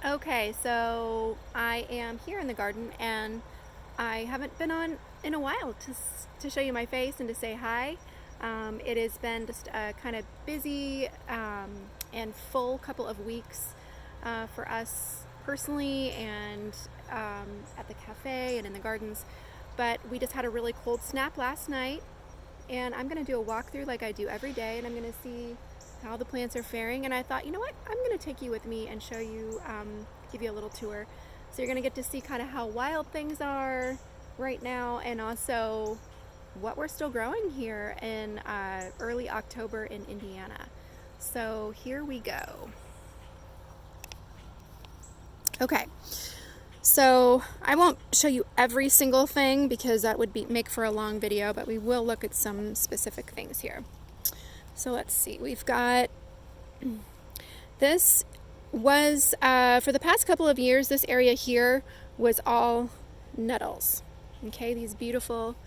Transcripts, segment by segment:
Okay, so I am here in the garden and I haven't been on in a while to show you my face and to say hi. It has been just a kind of busy and full couple of weeks for us personally and at the cafe and in the gardens. But we just had a really cold snap last night, and I'm going to do a walkthrough like I do every day, and I'm going to see how the plants are faring. And I thought, you know what, I'm going to take you with me and show you, give you a little tour. So you're going to get to see kind of how wild things are right now, and also what we're still growing here in early October in Indiana. So here we go. Okay, so I won't show you every single thing because that would make for a long video, but we will look at some specific things here. So let's see, we've got, this was, for the past couple of years, this area here was all nettles. Okay, these beautiful,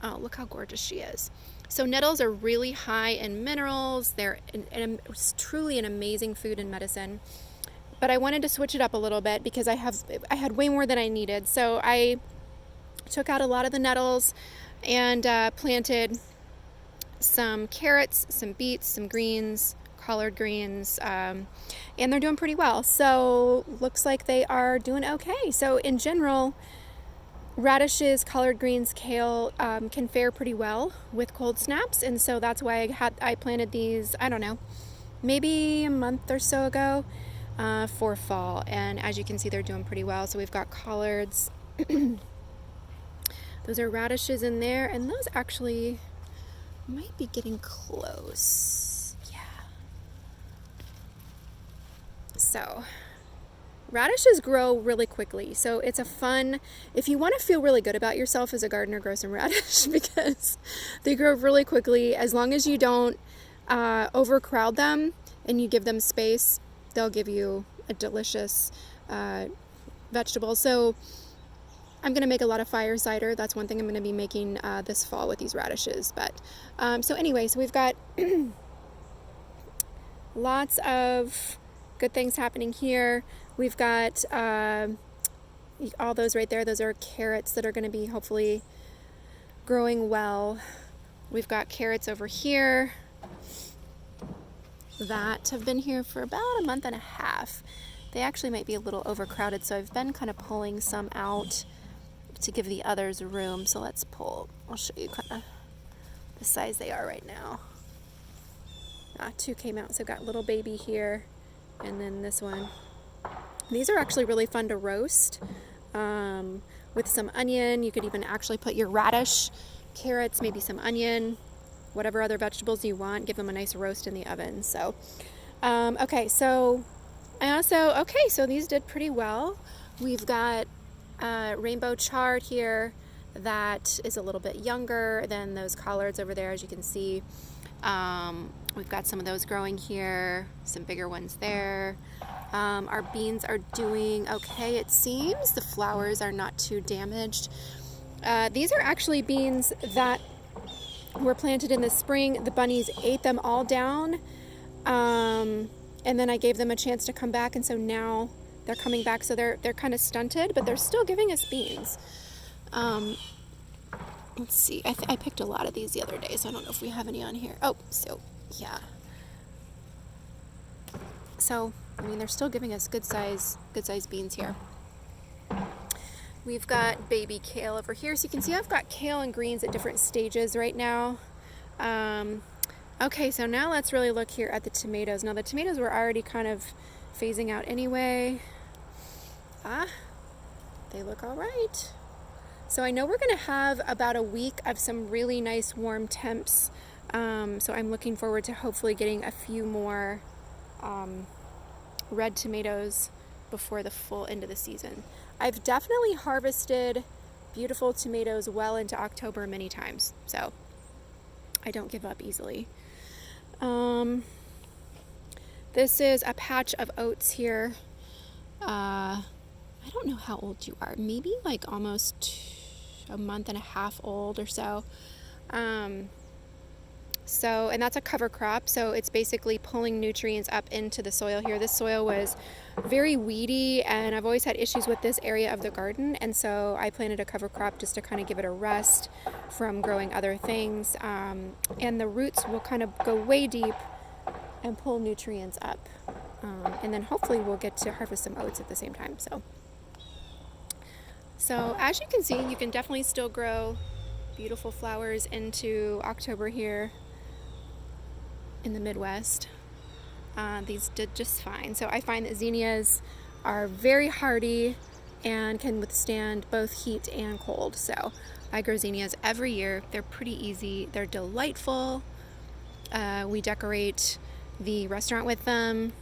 oh, look how gorgeous she is. So nettles are really high in minerals. They're truly an amazing food and medicine. But I wanted to switch it up a little bit because I had way more than I needed. So I took out a lot of the nettles and planted some carrots, some beets, some greens, collard greens, and they're doing pretty well. So looks like they are doing okay. So in general, radishes, collard greens, kale can fare pretty well with cold snaps, and so that's why I planted these, I don't know, maybe a month or so ago for fall. And as you can see, they're doing pretty well. So we've got collards. Those are radishes in there, and those actually might be getting close. Yeah. So radishes grow really quickly. So it's a fun, if you want to feel really good about yourself as a gardener, grow some radish because they grow really quickly. As long as you don't overcrowd them and you give them space, they'll give you a delicious vegetable. So I'm going to make a lot of fire cider. That's one thing I'm going to be making this fall with these radishes. But so anyway, so we've got lots of good things happening here. We've got all those right there. Those are carrots that are going to be hopefully growing well. We've got carrots over here that have been here for about a month and a half. They actually might be a little overcrowded, so I've been kind of pulling some out to give the others room. So let's pull, I'll show you kind of the size they are right now. Two came out, so I've got little baby here, and then this one. These are actually really fun to roast with some onion. You could even actually put your radish, carrots, maybe some onion, whatever other vegetables you want, give them a nice roast in the oven. So, okay, so so these did pretty well. We've got rainbow chard here that is a little bit younger than those collards over there, as you can see. We've got some of those growing here, some bigger ones there. Our beans are doing okay, it seems. The flowers are not too damaged. These are actually beans that were planted in the spring. The bunnies ate them all down, and then I gave them a chance to come back, and so now they're coming back. So they're kind of stunted, but they're still giving us beans. Let's see. I picked a lot of these the other day, so I don't know if we have any on here. Oh, so yeah. So I mean, they're still giving us good size beans here. We've got baby kale over here. So you can see I've got kale and greens at different stages right now. Okay, so now let's really look here at the tomatoes. Now the tomatoes were already kind of phasing out anyway. They look all right. So I know we're going to have about a week of some really nice warm temps. So I'm looking forward to hopefully getting a few more red tomatoes before the full end of the season. I've definitely harvested beautiful tomatoes well into October many times, so I don't give up easily. This is a patch of oats here. I don't know how old you are, maybe like almost a month and a half old or so. So, and that's a cover crop, so it's basically pulling nutrients up into the soil here. This soil was very weedy, and I've always had issues with this area of the garden, and so I planted a cover crop just to kind of give it a rest from growing other things. And the roots will kind of go way deep and pull nutrients up. And then hopefully we'll get to harvest some oats at the same time. So as you can see, you can definitely still grow beautiful flowers into October here in the Midwest. These did just fine. So I find that zinnias are very hardy and can withstand both heat and cold. So I grow zinnias every year. They're pretty easy. They're delightful. We decorate the restaurant with them,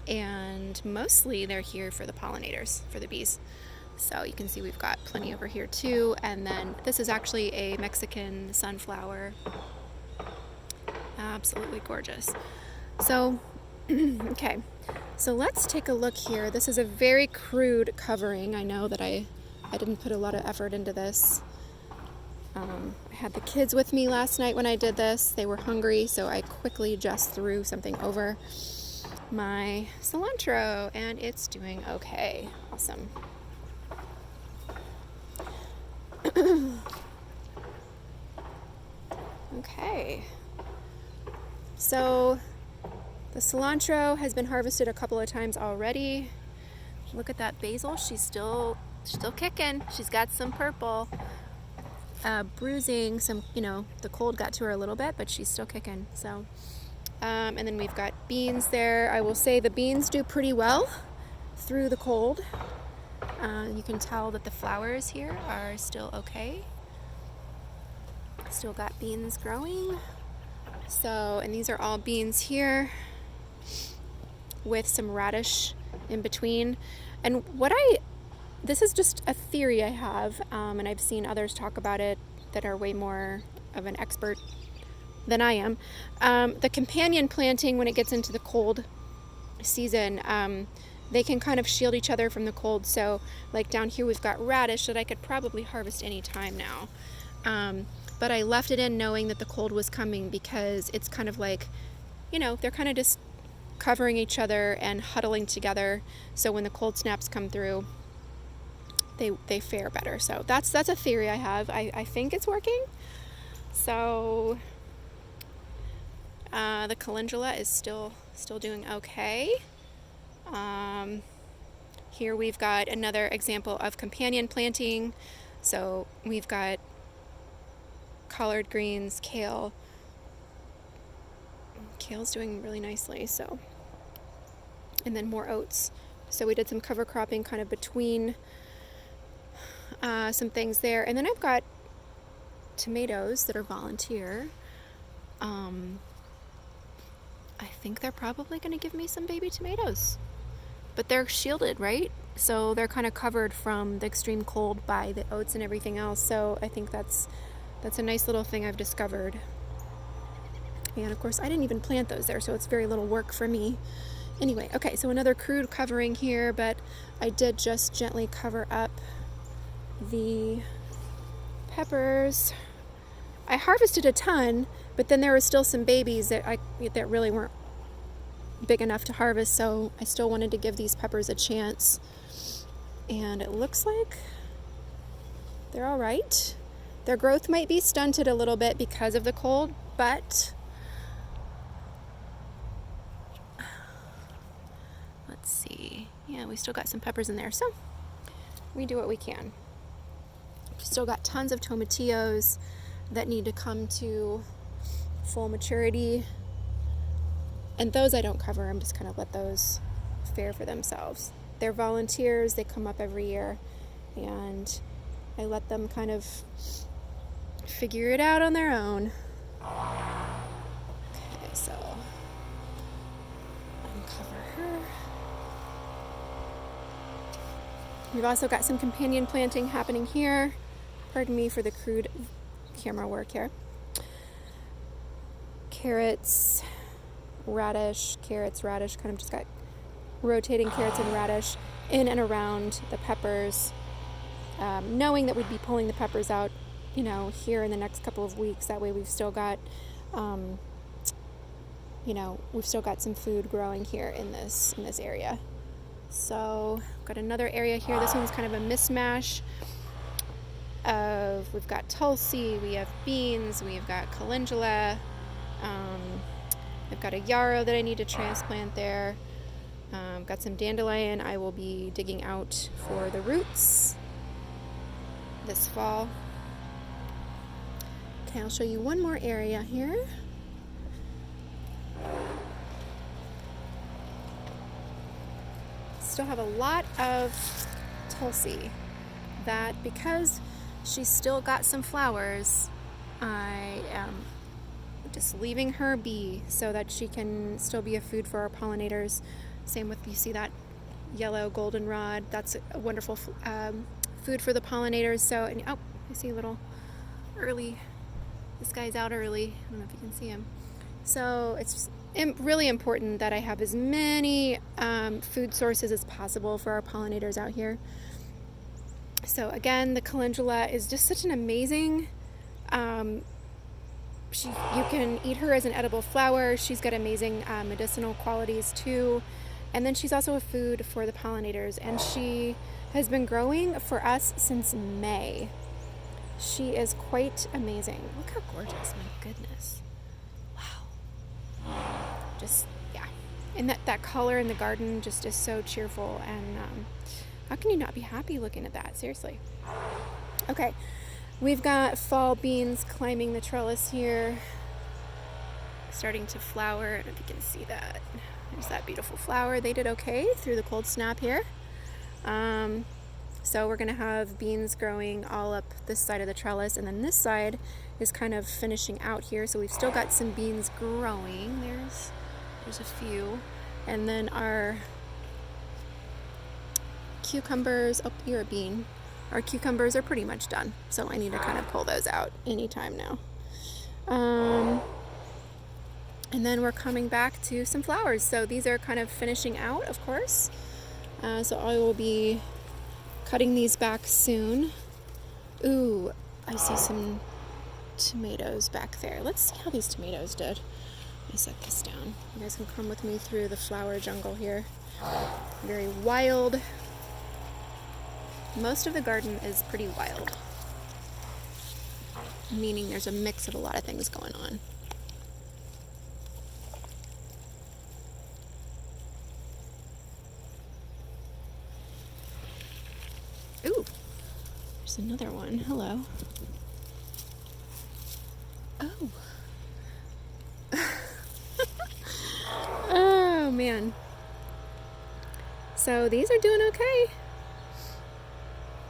and mostly they're here for the pollinators, for the bees. So you can see we've got plenty over here too. And then this is actually a Mexican sunflower. Absolutely gorgeous. So, okay, so let's take a look here. This is a very crude covering. I know that I didn't put a lot of effort into this. I had the kids with me last night when I did this. They were hungry, so I quickly just threw something over my cilantro, and it's doing okay. Awesome. Okay. So the cilantro has been harvested a couple of times already. Look at that basil. She's still kicking. She's got some purple. Bruising, some, the cold got to her a little bit, but she's still kicking. So, and then we've got beans there. I will say the beans do pretty well through the cold. You can tell that the flowers here are still okay. Still got beans growing. So, and these are all beans here with some radish in between. And this is just a theory I have, and I've seen others talk about it that are way more of an expert than I am. The companion planting, when it gets into the cold season, they can kind of shield each other from the cold. So like down here we've got radish that I could probably harvest any time now. But I left it in knowing that the cold was coming, because it's kind of like, they're kind of just covering each other and huddling together. So when the cold snaps come through, they fare better. So that's a theory I have. I think it's working. So the calendula is still doing okay. Here we've got another example of companion planting. So we've got collard greens, kale. Kale's doing really nicely. So, and then more oats. So we did some cover cropping kind of between some things there. And then I've got tomatoes that are volunteer. I think they're probably going to give me some baby tomatoes. But they're shielded, right? So they're kind of covered from the extreme cold by the oats and everything else. So I think that's a nice little thing I've discovered. And of course, I didn't even plant those there, so it's very little work for me. Anyway, okay, so another crude covering here, but I did just gently cover up the peppers. I harvested a ton, but then there were still some babies that really weren't big enough to harvest, so I still wanted to give these peppers a chance. And it looks like they're all right. Their growth might be stunted a little bit because of the cold, but let's see. Yeah, we still got some peppers in there, so we do what we can. Still got tons of tomatillos that need to come to full maturity, and those I don't cover. I'm just kind of let those fare for themselves. They're volunteers. They come up every year, and I let them kind of figure it out on their own. Okay, so uncover her. We've also got some companion planting happening here. Pardon me for the crude camera work here. Carrots, radish, kind of just got rotating carrots and radish in and around the peppers, knowing that we'd be pulling the peppers out, here in the next couple of weeks. That way we've still got you know, we've still got some food growing here in this area. So got another area here. This one's kind of a mismatch of, we've got Tulsi, we have beans, we've got calendula, I've got a yarrow that I need to transplant there. Got some dandelion I will be digging out for the roots this fall. Okay, I'll show you one more area here. Still have a lot of Tulsi that, because she's still got some flowers, I am just leaving her be so that she can still be a food for our pollinators. Same with, you see that yellow goldenrod, that's a wonderful food for the pollinators. So, and oh, I see a little early, this guy's out early, I don't know if you can see him. So it's really important that I have as many food sources as possible for our pollinators out here. So again, the calendula is just such an amazing, you can eat her as an edible flower. She's got amazing medicinal qualities too. And then she's also a food for the pollinators, and she has been growing for us since May. She is quite amazing. Look how gorgeous, my goodness. Wow. Just, yeah. And that color in the garden just is so cheerful, and how can you not be happy looking at that? Seriously. Okay, we've got fall beans climbing the trellis here, starting to flower. I don't know if you can see that. There's that beautiful flower. They did okay through the cold snap here. So we're going to have beans growing all up this side of the trellis, and then this side is kind of finishing out here. So we've still got some beans growing. There's a few. And then our cucumbers, oh, you're a bean. Our cucumbers are pretty much done, so I need to kind of pull those out anytime now. And then we're coming back to some flowers. So these are kind of finishing out, of course. So I will be cutting these back soon. Ooh, I see some tomatoes back there. Let's see how these tomatoes did. Let me set this down. You guys can come with me through the flower jungle here. Very wild. Most of the garden is pretty wild, meaning there's a mix of a lot of things going on. Ooh, there's another one. Hello. Oh. Oh, man. So these are doing okay.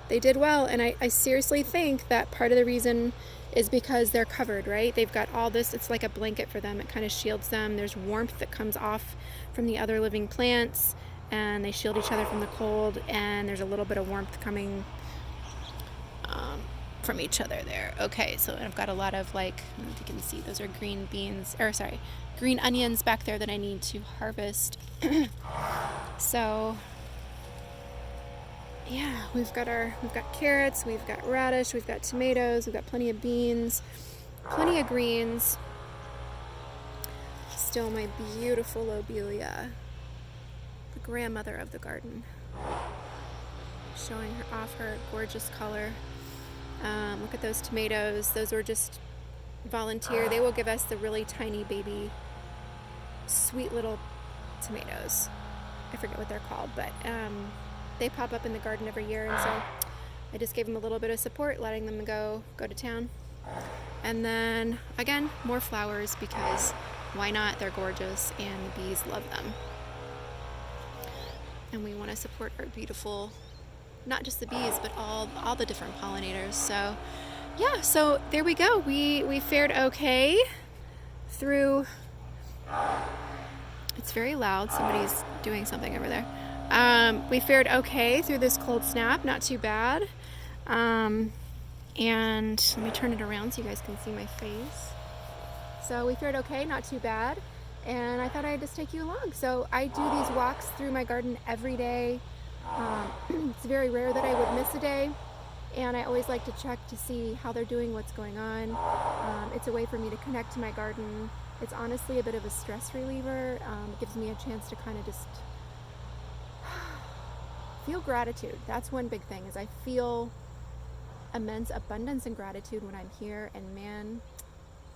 They did well, and I seriously think that part of the reason is because they're covered, right? They've got all this, it's like a blanket for them. It kind of shields them. There's warmth that comes off from the other living plants, and they shield each other from the cold, and there's a little bit of warmth coming from each other there. Okay, so I've got a lot of, like, I don't know if you can see, those are green beans, or sorry, green onions back there that I need to harvest. So yeah, we've got carrots, we've got radish, we've got tomatoes, we've got plenty of beans, plenty of greens. Still my beautiful lobelia, the grandmother of the garden, showing her off her gorgeous color. Look at those tomatoes. Those were just volunteer. They will give us the really tiny baby, sweet little tomatoes. I forget what they're called, but they pop up in the garden every year, and so I just gave them a little bit of support, letting them go to town. And then again, more flowers, because why not? They're gorgeous and the bees love them. And we want to support our beautiful, not just the bees, but all the different pollinators. So yeah, so there we go. We fared okay through. It's very loud. Somebody's doing something over there. We fared okay through this cold snap, not too bad. And let me turn it around so you guys can see my face. So we fared okay, not too bad. And I thought I'd just take you along. So I do these walks through my garden every day. It's very rare that I would miss a day. and I always like to check to see how they're doing, what's going on. It's a way for me to connect to my garden. It's honestly a bit of a stress reliever. It gives me a chance to kind of just feel gratitude. That's one big thing, is I feel immense abundance and gratitude when I'm here, and man,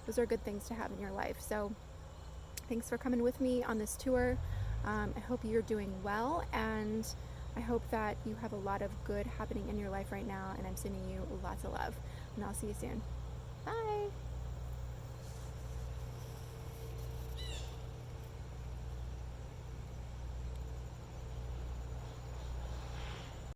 those are good things to have in your life. So thanks for coming with me on this tour. I hope you're doing well, and I hope that you have a lot of good happening in your life right now, and I'm sending you lots of love, and I'll see you soon. Bye.